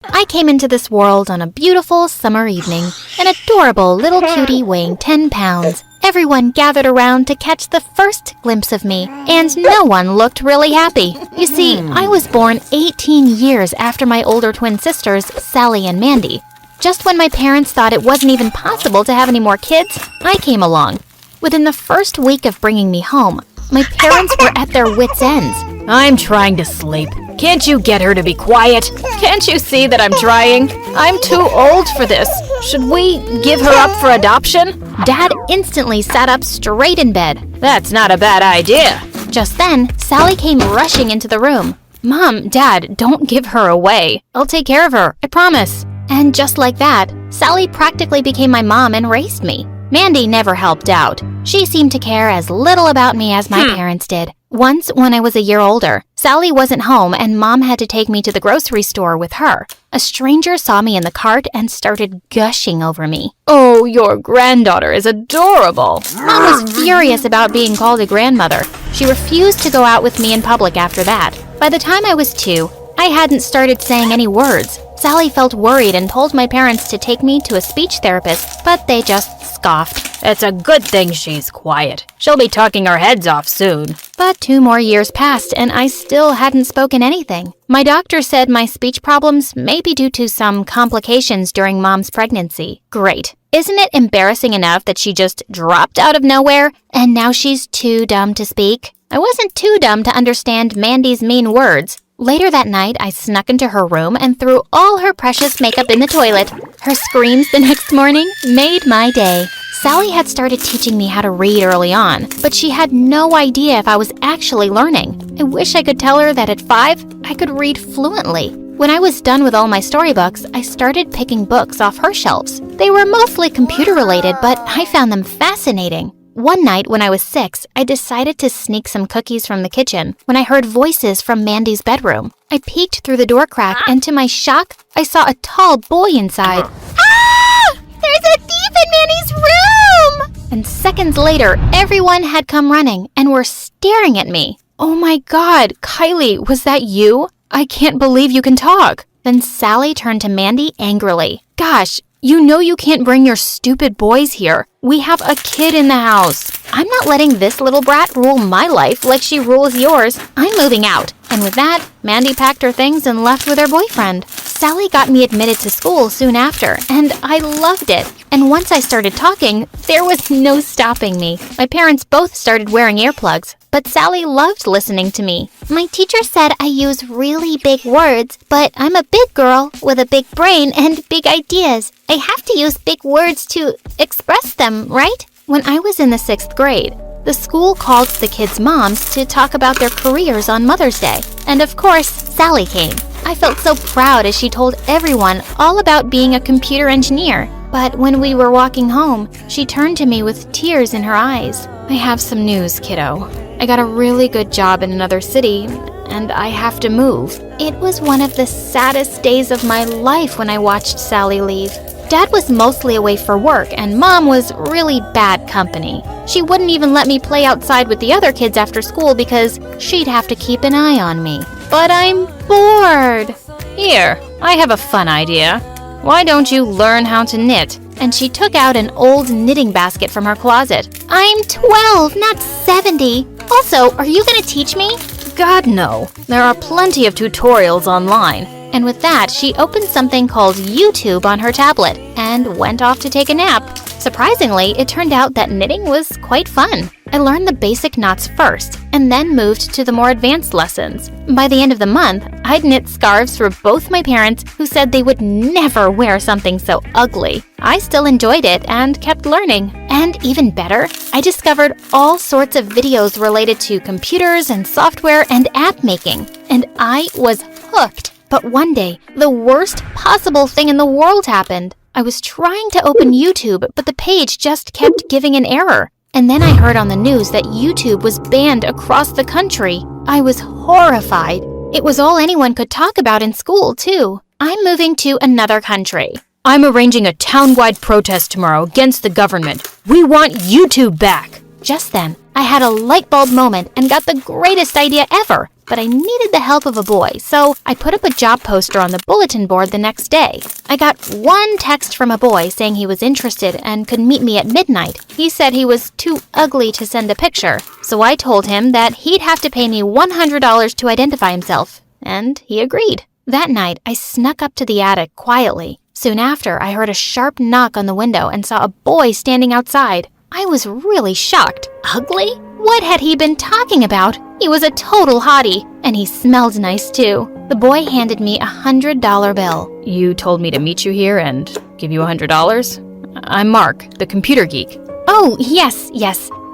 I came into this world on a beautiful summer evening, an adorable little cutie weighing 10 pounds. Everyone gathered around to catch the first glimpse of me, and no one looked really happy. You see, I was born 18 years after my older twin sisters, Sally and Mandy. Just when my parents thought it wasn't even possible to have any more kids, I came along. Within the first week of bringing me home, my parents were at their wits' ends. I'm trying to sleep. Can't you get her to be quiet? Can't you see that I'm trying? I'm too old for this. Should we give her up for adoption? Dad instantly sat up straight in bed. That's not a bad idea. Just then, Sally came rushing into the room. Mom, Dad, don't give her away. I'll take care of her, I promise. And just like that, Sally practically became my mom and raised me. Mandy never helped out. She seemed to care as little about me as my parents did. Once, when I was a year older, Sally wasn't home and Mom had to take me to the grocery store with her. A stranger saw me in the cart and started gushing over me. Oh, your granddaughter is adorable. Mom was furious about being called a grandmother. She refused to go out with me in public after that. By the time I was 2, I hadn't started saying any words. Sally felt worried and told my parents to take me to a speech therapist, but they just scoffed. It's a good thing she's quiet. She'll be talking our heads off soon. But 2 more years passed and I still hadn't spoken anything. My doctor said my speech problems may be due to some complications during Mom's pregnancy. Great. Isn't it embarrassing enough that she just dropped out of nowhere and now she's too dumb to speak? I wasn't too dumb to understand Mandy's mean words. Later that night, I snuck into her room and threw all her precious makeup in the toilet. Her screams the next morning made my day. Sally had started teaching me how to read early on, but she had no idea if I was actually learning. I wish I could tell her that at 5, I could read fluently. When I was done with all my storybooks, I started picking books off her shelves. They were mostly computer-related, but I found them fascinating. One night when I was 6, I decided to sneak some cookies from the kitchen when I heard voices from Mandy's bedroom. I peeked through the door crack and to my shock, I saw a tall boy inside. Ah! There's a thief in Mandy's room! And seconds later, everyone had come running and were staring at me. Oh my God, Kylie, was that you? I can't believe you can talk. Then Sally turned to Mandy angrily. Gosh, you know you can't bring your stupid boys here. We have a kid in the house. I'm not letting this little brat rule my life like she rules yours. I'm moving out. And with that, Mandy packed her things and left with her boyfriend. Sally got me admitted to school soon after, and I loved it. And once I started talking, there was no stopping me. My parents both started wearing earplugs, but Sally loved listening to me. My teacher said I use really big words, but I'm a big girl with a big brain and big ideas. I have to use big words to express them, right? When I was in the 6th grade, the school called the kids' moms to talk about their careers on Mother's Day. And of course, Sally came. I felt so proud as she told everyone all about being a computer engineer. But when we were walking home, she turned to me with tears in her eyes. I have some news, kiddo. I got a really good job in another city, and I have to move. It was one of the saddest days of my life when I watched Sally leave. Dad was mostly away for work, and Mom was really bad company. She wouldn't even let me play outside with the other kids after school because she'd have to keep an eye on me. But I'm bored. Here, I have a fun idea. Why don't you learn how to knit? And she took out an old knitting basket from her closet. I'm 12, not 70. Also, are you gonna teach me? God, no. There are plenty of tutorials online. And with that, she opened something called YouTube on her tablet and went off to take a nap. Surprisingly, it turned out that knitting was quite fun. I learned the basic knots first, and then moved to the more advanced lessons. By the end of the month, I'd knit scarves for both my parents, who said they would never wear something so ugly. I still enjoyed it and kept learning. And even better, I discovered all sorts of videos related to computers and software and app making. And I was hooked. But one day, the worst possible thing in the world happened. I was trying to open YouTube, but the page just kept giving an error. And then I heard on the news that YouTube was banned across the country. I was horrified. It was all anyone could talk about in school, too. I'm moving to another country. I'm arranging a town-wide protest tomorrow against the government. We want YouTube back. Just then, I had a light bulb moment and got the greatest idea ever. but I needed the help of a boy, so I put up a job poster on the bulletin board the next day. I got one text from a boy saying he was interested and could meet me at midnight. He said he was too ugly to send a picture, so I told him that he'd have to pay me $100 to identify himself, and he agreed. That night, I snuck up to the attic quietly. Soon after, I heard a sharp knock on the window and saw a boy standing outside. I was really shocked. Ugly? What had he been talking about? He was a total hottie, and he smelled nice too. The boy handed me a $100 bill. You told me to meet you here and give you $100? I'm Mark, the computer geek. Oh, yes.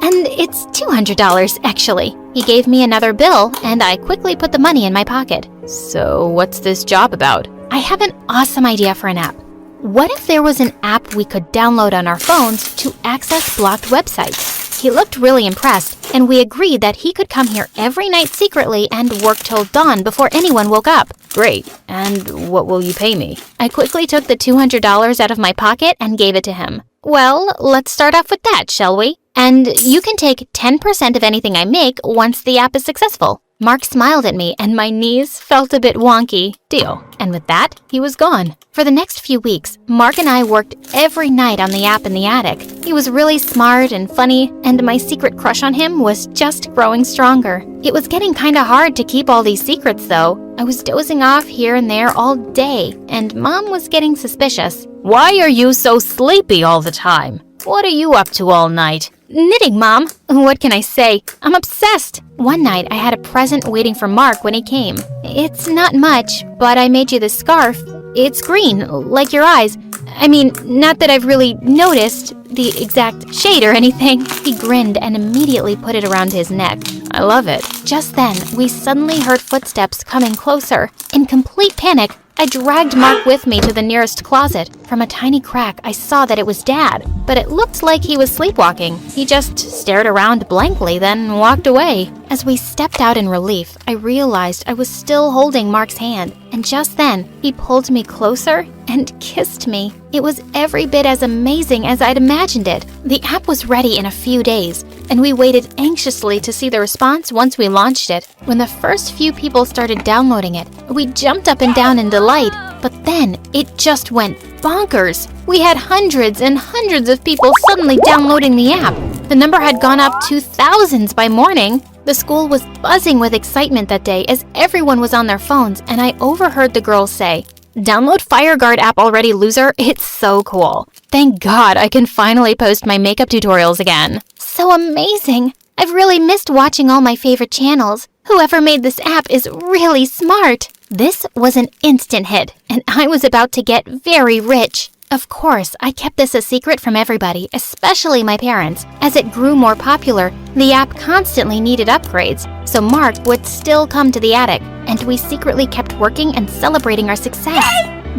And it's $200, actually. He gave me another bill, and I quickly put the money in my pocket. So what's this job about? I have an awesome idea for an app. What if there was an app we could download on our phones to access blocked websites? He looked really impressed, and we agreed that he could come here every night secretly and work till dawn before anyone woke up. Great. And what will you pay me? I quickly took the $200 out of my pocket and gave it to him. Well, let's start off with that, shall we? And you can take 10% of anything I make once the app is successful. Mark smiled at me, and my knees felt a bit wonky. Deal. And with that, he was gone. For the next few weeks, Mark and I worked every night on the app in the attic. He was really smart and funny, and my secret crush on him was just growing stronger. It was getting kinda hard to keep all these secrets, though. I was dozing off here and there all day, and Mom was getting suspicious. Why are you so sleepy all the time? What are you up to all night? Knitting, Mom. What can I say? I'm obsessed. One night, I had a present waiting for Mark when he came. It's not much, but I made you this scarf. It's green, like your eyes. I mean, not that I've really noticed the exact shade or anything. He grinned and immediately put it around his neck. I love it. Just then, we suddenly heard footsteps coming closer. In complete panic, I dragged Mark with me to the nearest closet. From a tiny crack, I saw that it was Dad, but it looked like he was sleepwalking. He just stared around blankly, then walked away. As we stepped out in relief, I realized I was still holding Mark's hand, and just then, he pulled me closer and kissed me. It was every bit as amazing as I'd imagined it. The app was ready in a few days, and we waited anxiously to see the response once we launched it. When the first few people started downloading it, we jumped up and down in delight, but then it just went bonkers. We had hundreds and hundreds of people suddenly downloading the app. The number had gone up to thousands by morning. The school was buzzing with excitement that day as everyone was on their phones, and I overheard the girls say, "Download FireGuard app already, loser. It's so cool. Thank God I can finally post my makeup tutorials again." So amazing. I've really missed watching all my favorite channels. Whoever made this app is really smart. This was an instant hit, and I was about to get very rich. Of course, I kept this a secret from everybody, especially my parents. As it grew more popular, the app constantly needed upgrades, so Mark would still come to the attic, and we secretly kept working and celebrating our success.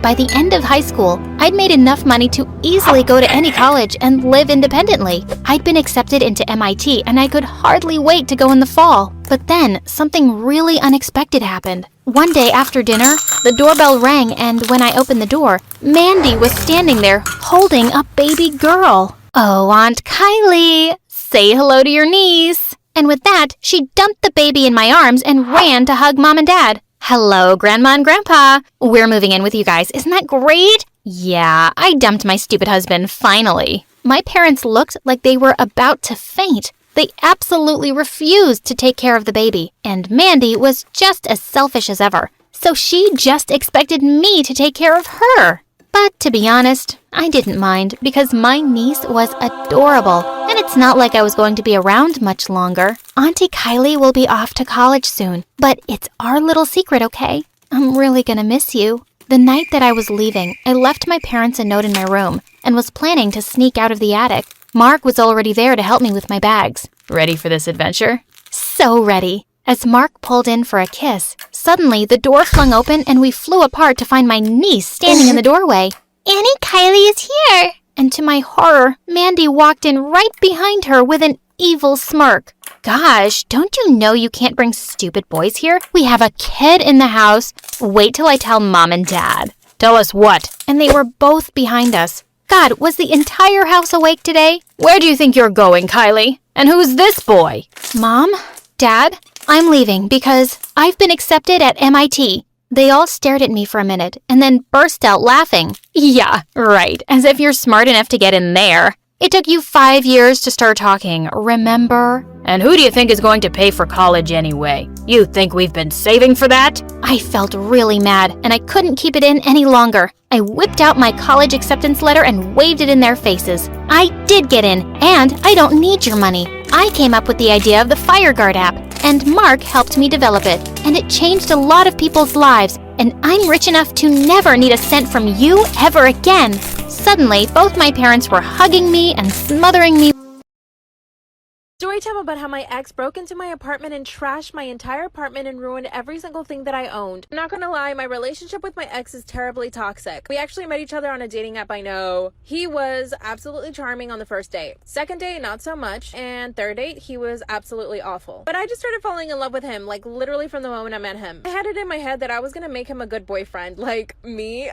By the end of high school, I'd made enough money to easily go to any college and live independently. I'd been accepted into MIT, and I could hardly wait to go in the fall. But then, something really unexpected happened. One day after dinner, the doorbell rang, and when I opened the door, Mandy was standing there holding a baby girl. "Oh, Aunt Kylie, say hello to your niece." And with that, she dumped the baby in my arms and ran to hug Mom and Dad. "Hello, Grandma and Grandpa. We're moving in with you guys. Isn't that great?" Yeah, I dumped my stupid husband, finally. My parents looked like they were about to faint. They absolutely refused to take care of the baby, and Mandy was just as selfish as ever. So she just expected me to take care of her. But to be honest, I didn't mind because my niece was adorable, and it's not like I was going to be around much longer. Auntie Kylie will be off to college soon, but it's our little secret, okay? I'm really gonna miss you. The night that I was leaving, I left my parents a note in my room and was planning to sneak out of the attic. Mark was already there to help me with my bags. Ready for this adventure? So ready. As Mark pulled in for a kiss, suddenly the door flung open and we flew apart to find my niece standing in the doorway. "Auntie Kylie is here!" And to my horror, Mandy walked in right behind her with an evil smirk. "Gosh, don't you know you can't bring stupid boys here? We have a kid in the house. Wait till I tell Mom and Dad." "Tell us what?" And they were both behind us. God, was the entire house awake today? "Where do you think you're going, Kylie? And who's this boy?" "Mom? Dad? I'm leaving because I've been accepted at MIT. They all stared at me for a minute and then burst out laughing. Yeah, right. As if you're smart enough to get in there. It took you 5 years to start talking, remember? And who do you think is going to pay for college anyway? You think we've been saving for that? I felt really mad, and I couldn't keep it in any longer. I whipped out my college acceptance letter and waved it in their faces. I did get in, and I don't need your money. I came up with the idea of the FireGuard app, and Mark helped me develop it, and it changed a lot of people's lives, and I'm rich enough to never need a cent from you ever again. Suddenly, both my parents were hugging me and smothering me. Storytime about how my ex broke into my apartment and trashed my entire apartment and ruined every single thing that I owned. I'm not gonna lie, my relationship with my ex is terribly toxic. We actually met each other on a dating app, I know. He was absolutely charming on the first date. Second date, not so much. And third date, he was absolutely awful. But I just started falling in love with him, like literally from the moment I met him. I had it in my head that I was gonna make him a good boyfriend. Like, me?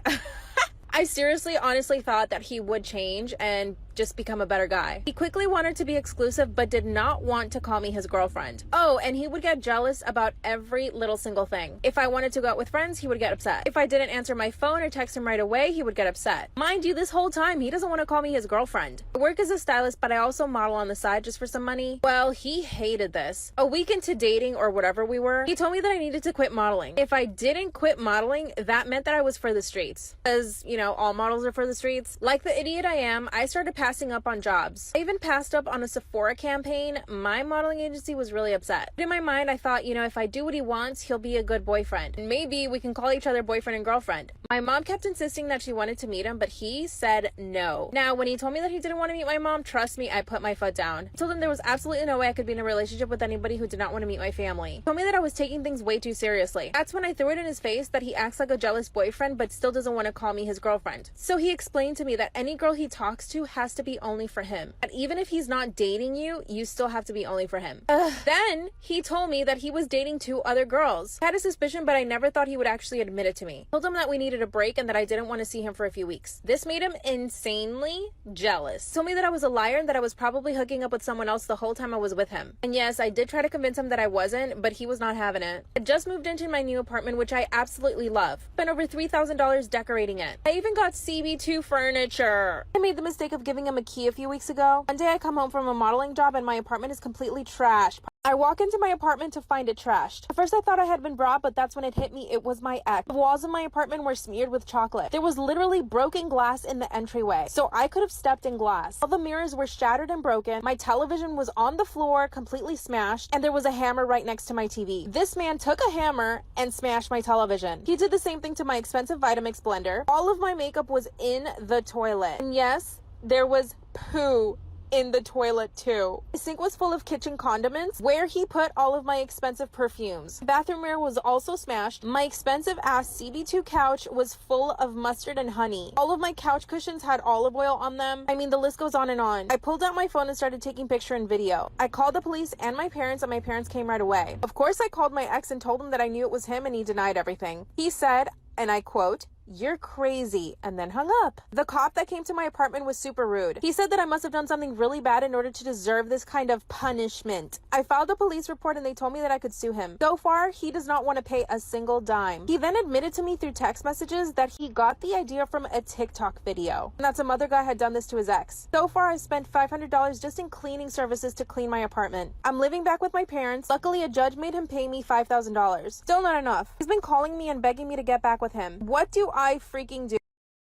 I seriously, honestly thought that he would change and just become a better guy. He quickly wanted to be exclusive, but did not want to call me his girlfriend. Oh, and he would get jealous about every little single thing. If I wanted to go out with friends, he would get upset. If I didn't answer my phone or text him right away, he would get upset. Mind you, this whole time, he doesn't want to call me his girlfriend. I work as a stylist, but I also model on the side just for some money. Well, he hated this. A week into dating or whatever we were, he told me that I needed to quit modeling. If I didn't quit modeling, that meant that I was for the streets. Because, you know, all models are for the streets. Like the idiot I am, I started passing up on jobs. I even passed up on a Sephora campaign. My modeling agency was really upset. In my mind, I thought, you know, if I do what he wants, he'll be a good boyfriend. And maybe we can call each other boyfriend and girlfriend. My mom kept insisting that she wanted to meet him, but he said no. Now, when he told me that he didn't want to meet my mom, trust me, I put my foot down. I told him there was absolutely no way I could be in a relationship with anybody who did not want to meet my family. He told me that I was taking things way too seriously. That's when I threw it in his face that he acts like a jealous boyfriend, but still doesn't want to call me his girlfriend. So he explained to me that any girl he talks to has to be only for him. That even if he's not dating you, you still have to be only for him. Then he told me that he was dating 2 other girls. I had a suspicion, but I never thought he would actually admit it to me. I told him that we needed a break and that I didn't want to see him for a few weeks. This made him insanely jealous. He told me that I was a liar and that I was probably hooking up with someone else the whole time I was with him. And yes, I did try to convince him that I wasn't, but he was not having it. I just moved into my new apartment, which I absolutely love. Spent over $3,000 decorating it. I even got CB2 furniture. I made the mistake of giving him a key a few weeks ago. One day I come home from a modeling job and my apartment is completely trashed. I walk into my apartment to find it trashed. At first I thought I had been robbed, but that's when it hit me. It was my ex. The walls in my apartment were smeared with chocolate. There was literally broken glass in the entryway, so I could have stepped in glass. All the mirrors were shattered and broken. My television was on the floor, completely smashed, and there was a hammer right next to my TV. This man took a hammer and smashed my television. He did the same thing to my expensive Vitamix blender. All of my makeup was in the toilet. And yes, there was poo in the toilet too. The sink was full of kitchen condiments where he put all of my expensive perfumes. The bathroom mirror was also smashed. My expensive ass CB2 couch was full of mustard and honey. All of my couch cushions had olive oil on them. I mean, the list goes on and on. I pulled out my phone and started taking picture and video. I called the police and my parents parents came right away. Of course, I called my ex and told him that I knew it was him and he denied everything. He said, and I quote, "You're crazy," and then hung up. The cop that came to my apartment was super rude. He said that I must have done something really bad in order to deserve this kind of punishment. I filed a police report and they told me that I could sue him. So far, he does not want to pay a single dime. He then admitted to me through text messages that he got the idea from a TikTok video, and that some other guy had done this to his ex. So far, I've spent $500 just in cleaning services to clean my apartment. I'm living back with my parents. Luckily, a judge made him pay me $5,000. Still not enough. He's been calling me and begging me to get back with him. What do I freaking do?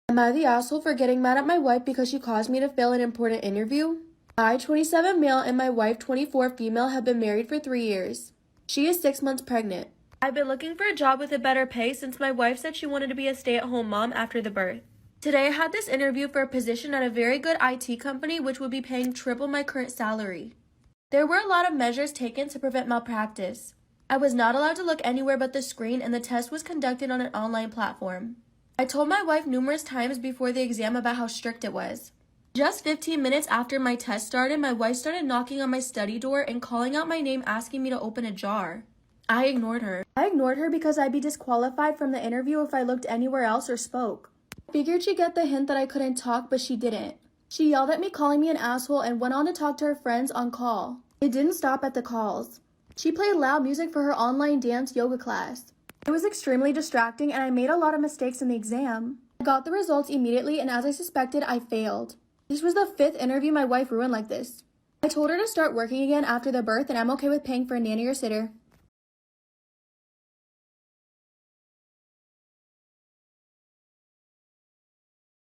Am I the asshole for getting mad at my wife because she caused me to fail an important interview? I, 27 male, and my wife, 24 female, have been married for 3 years. She is 6 months pregnant. I've been looking for a job with a better pay since my wife said she wanted to be a stay-at-home mom after the birth. Today I had this interview for a position at a very good IT company which would be paying triple my current salary. There were a lot of measures taken to prevent malpractice. I was not allowed to look anywhere but the screen, and the test was conducted on an online platform. I told my wife numerous times before the exam about how strict it was. Just 15 minutes after my test started, my wife started knocking on my study door and calling out my name, asking me to open a jar. I ignored her. I ignored her because I'd be disqualified from the interview if I looked anywhere else or spoke. I figured she'd get the hint that I couldn't talk, but she didn't. She yelled at me, calling me an asshole, and went on to talk to her friends on call. It didn't stop at the calls. She played loud music for her online dance yoga class. It was extremely distracting and I made a lot of mistakes in the exam. I got the results immediately and as I suspected, I failed. This was the 5th interview my wife ruined like this. I told her to start working again after the birth and I'm okay with paying for a nanny or sitter.